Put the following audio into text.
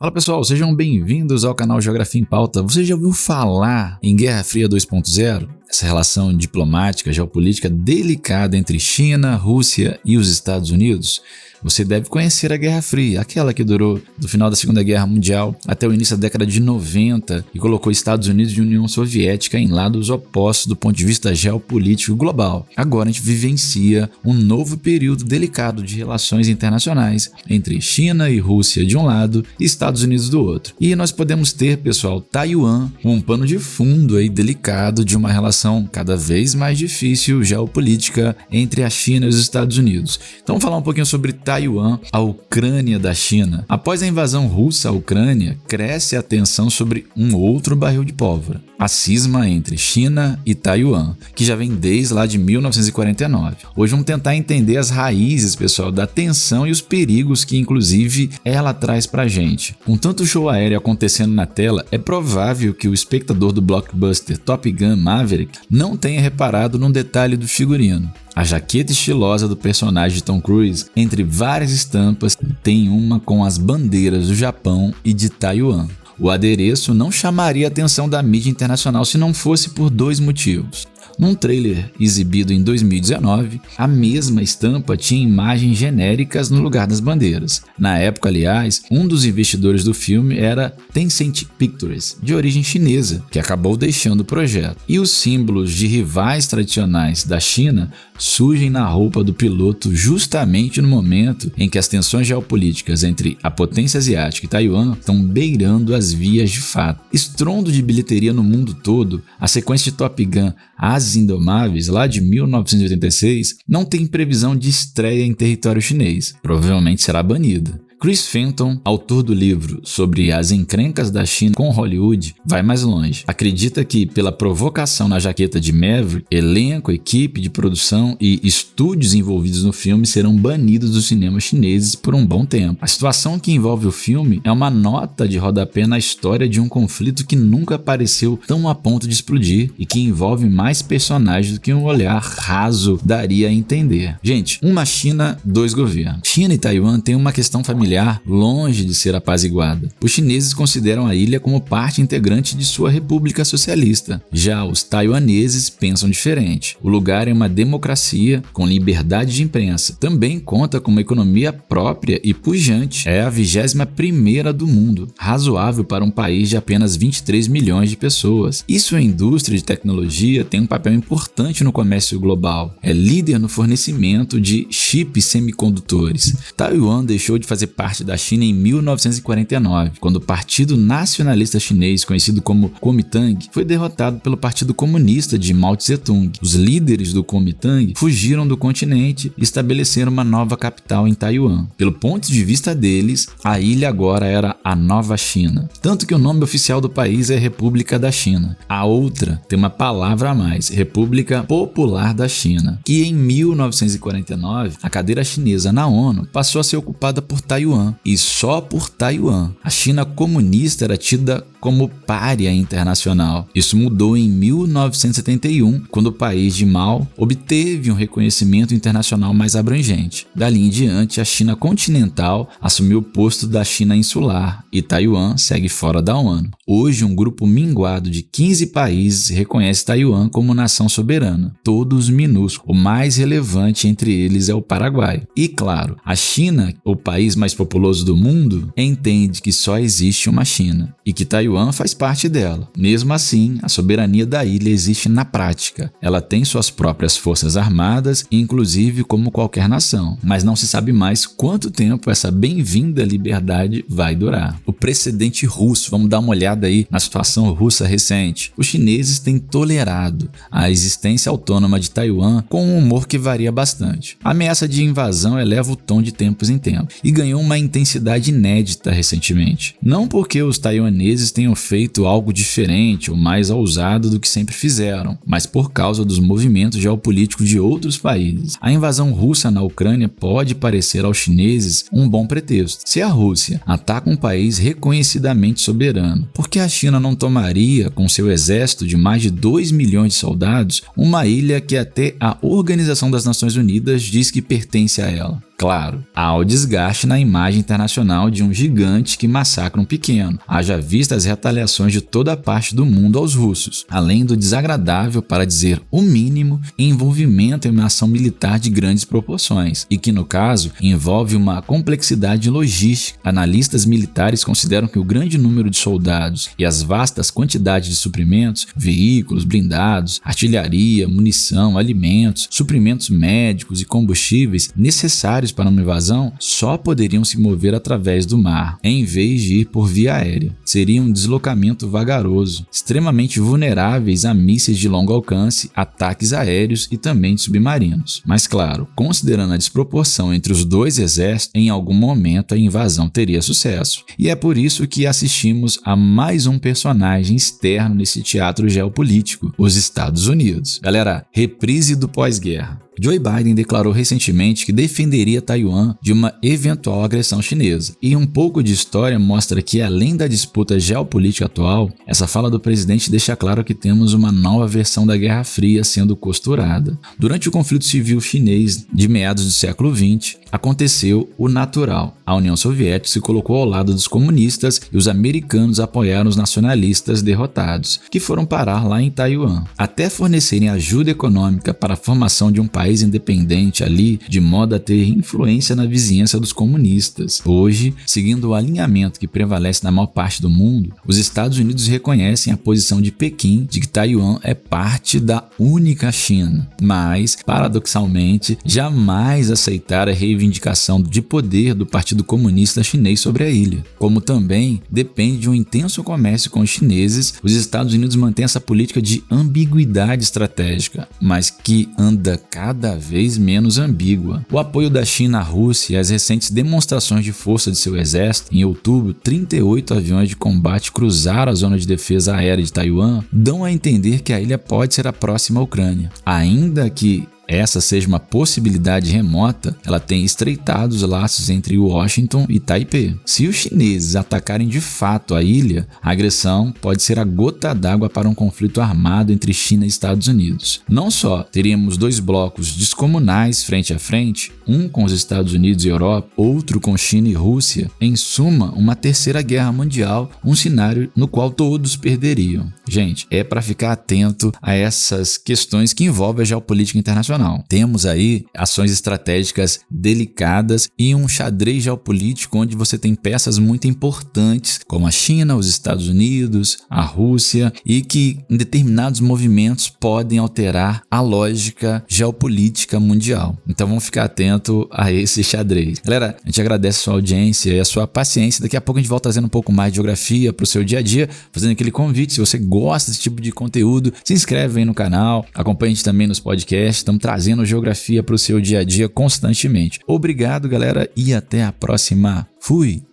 Fala pessoal, sejam bem-vindos ao canal Geografia em Pauta. Você já ouviu falar em Guerra Fria 2.0? Essa relação diplomática, geopolítica delicada entre China, Rússia e os Estados Unidos? Você deve conhecer a Guerra Fria, aquela que durou do final da Segunda Guerra Mundial até o início da década de 90 e colocou Estados Unidos e União Soviética em lados opostos do ponto de vista geopolítico global. Agora a gente vivencia um novo período delicado de relações internacionais entre China e Rússia de um lado e Estados Unidos do outro. E nós podemos ter, pessoal, Taiwan, um pano de fundo aí delicado de uma relação cada vez mais difícil geopolítica entre a China e os Estados Unidos. Então vamos falar um pouquinho sobre Taiwan, a Ucrânia da China. Após a invasão russa à Ucrânia, cresce a tensão sobre um outro barril de pólvora, a cisma entre China e Taiwan, que já vem desde lá de 1949. Hoje vamos tentar entender as raízes, pessoal, da tensão e os perigos que, inclusive, ela traz pra gente. Com tanto show aéreo acontecendo na tela, é provável que o espectador do blockbuster Top Gun Maverick não tenha reparado num detalhe do figurino. A jaqueta estilosa do personagem de Tom Cruise, entre várias estampas, tem uma com as bandeiras do Japão e de Taiwan. O adereço não chamaria a atenção da mídia internacional se não fosse por dois motivos. Num trailer exibido em 2019, a mesma estampa tinha imagens genéricas no lugar das bandeiras. Na época, aliás, um dos investidores do filme era Tencent Pictures, de origem chinesa, que acabou deixando o projeto. E os símbolos de rivais tradicionais da China surgem na roupa do piloto justamente no momento em que as tensões geopolíticas entre a potência asiática e Taiwan estão beirando as vias de fato. Estrondo de bilheteria no mundo todo, a sequência de Top Gun Asas Indomáveis, lá de 1986, não tem previsão de estreia em território chinês. Provavelmente será banida. Chris Fenton, autor do livro sobre as encrencas da China com Hollywood, vai mais longe. Acredita que, pela provocação na jaqueta de Maverick, elenco, equipe de produção e estúdios envolvidos no filme serão banidos dos cinemas chineses por um bom tempo. A situação que envolve o filme é uma nota de rodapé na história de um conflito que nunca apareceu tão a ponto de explodir e que envolve mais personagens do que um olhar raso daria a entender. Gente, uma China, dois governos. China e Taiwan têm uma questão familiar longe de ser apaziguada. Os chineses consideram a ilha como parte integrante de sua república socialista. Já os taiwaneses pensam diferente. O lugar é uma democracia com liberdade de imprensa. Também conta com uma economia própria e pujante. É a 21ª do mundo, razoável para um país de apenas 23 milhões de pessoas. E sua indústria de tecnologia tem um papel importante no comércio global. É líder no fornecimento de chips semicondutores. Taiwan deixou de fazer parte da China em 1949, quando o Partido Nacionalista Chinês, conhecido como Kuomintang, foi derrotado pelo Partido Comunista de Mao Tse-tung. Os líderes do Kuomintang fugiram do continente e estabeleceram uma nova capital em Taiwan. Pelo ponto de vista deles, a ilha agora era a Nova China. Tanto que o nome oficial do país é República da China. A outra tem uma palavra a mais, República Popular da China, que em 1949, a cadeira chinesa na ONU passou a ser ocupada por Taiwan, e só por Taiwan. A China comunista era tida como pária internacional. Isso mudou em 1971, quando o país de Mao obteve um reconhecimento internacional mais abrangente. Dali em diante, a China continental assumiu o posto da China insular e Taiwan segue fora da ONU. Hoje, um grupo minguado de 15 países reconhece Taiwan como nação soberana, todos minúsculos. O mais relevante entre eles é o Paraguai. E claro, a China, o país mais populoso do mundo, entende que só existe uma China e que Taiwan faz parte dela. Mesmo assim, a soberania da ilha existe na prática. Ela tem suas próprias forças armadas, inclusive como qualquer nação, mas não se sabe mais quanto tempo essa bem-vinda liberdade vai durar. O precedente russo, vamos dar uma olhada aí na situação russa recente. Os chineses têm tolerado a existência autônoma de Taiwan com um humor que varia bastante. A ameaça de invasão eleva o tom de tempos em tempos e ganhou uma intensidade inédita recentemente. Não porque os taiwaneses tenham feito algo diferente ou mais ousado do que sempre fizeram, mas por causa dos movimentos geopolíticos de outros países. A invasão russa na Ucrânia pode parecer aos chineses um bom pretexto. Se a Rússia ataca um país reconhecidamente soberano, por que a China não tomaria, com seu exército de mais de 2 milhões de soldados, uma ilha que até a Organização das Nações Unidas diz que pertence a ela? Claro, há o desgaste na imagem internacional de um gigante que massacra um pequeno, haja vista as retaliações de toda a parte do mundo aos russos, além do desagradável, para dizer o mínimo, envolvimento em uma ação militar de grandes proporções, e que no caso envolve uma complexidade logística. Analistas militares consideram que o grande número de soldados e as vastas quantidades de suprimentos, veículos, blindados, artilharia, munição, alimentos, suprimentos médicos e combustíveis necessários para uma invasão só poderiam se mover através do mar, em vez de ir por via aérea. Seria um deslocamento vagaroso, extremamente vulneráveis a mísseis de longo alcance, ataques aéreos e também de submarinos. Mas claro, considerando a desproporção entre os dois exércitos, em algum momento a invasão teria sucesso. E é por isso que assistimos a mais um personagem externo nesse teatro geopolítico, os Estados Unidos. Galera, reprise do pós-guerra. Joe Biden declarou recentemente que defenderia Taiwan de uma eventual agressão chinesa. E um pouco de história mostra que, além da disputa geopolítica atual, essa fala do presidente deixa claro que temos uma nova versão da Guerra Fria sendo costurada. Durante o conflito civil chinês de meados do século XX, aconteceu o natural. A União Soviética se colocou ao lado dos comunistas e os americanos apoiaram os nacionalistas derrotados, que foram parar lá em Taiwan, até fornecerem ajuda econômica para a formação de um país independente ali, de modo a ter influência na vizinhança dos comunistas. Hoje, seguindo o alinhamento que prevalece na maior parte do mundo, os Estados Unidos reconhecem a posição de Pequim de que Taiwan é parte da única China, mas, paradoxalmente, jamais aceitaram a reivindicação de poder do Partido Comunista Chinês sobre a ilha. Como também depende de um intenso comércio com os chineses, os Estados Unidos mantêm essa política de ambiguidade estratégica, mas que anda cada vez menos ambígua. O apoio da China à Rússia e as recentes demonstrações de força de seu exército, em outubro, 38 aviões de combate cruzaram a zona de defesa aérea de Taiwan, dão a entender que a ilha pode ser a próxima Ucrânia. Ainda que essa seja uma possibilidade remota, ela tem estreitado os laços entre Washington e Taipei. Se os chineses atacarem de fato a ilha, a agressão pode ser a gota d'água para um conflito armado entre China e Estados Unidos. Não só teríamos dois blocos descomunais frente a frente, um com os Estados Unidos e Europa, outro com China e Rússia, em suma, uma terceira guerra mundial, um cenário no qual todos perderiam. Gente, é para ficar atento a essas questões que envolvem a geopolítica internacional. Temos aí ações estratégicas delicadas e um xadrez geopolítico onde você tem peças muito importantes como a China, os Estados Unidos, a Rússia, e que em determinados movimentos podem alterar a lógica geopolítica mundial. Então vamos ficar atento a esse xadrez. Galera, a gente agradece a sua audiência e a sua paciência. Daqui a pouco a gente volta trazendo um pouco mais de geografia para o seu dia a dia, fazendo aquele convite. Se você gosta desse tipo de conteúdo, se inscreve aí no canal, acompanhe a gente também nos podcasts. Estamos trazendo geografia para o seu dia a dia constantemente. Obrigado, galera, e até a próxima. Fui!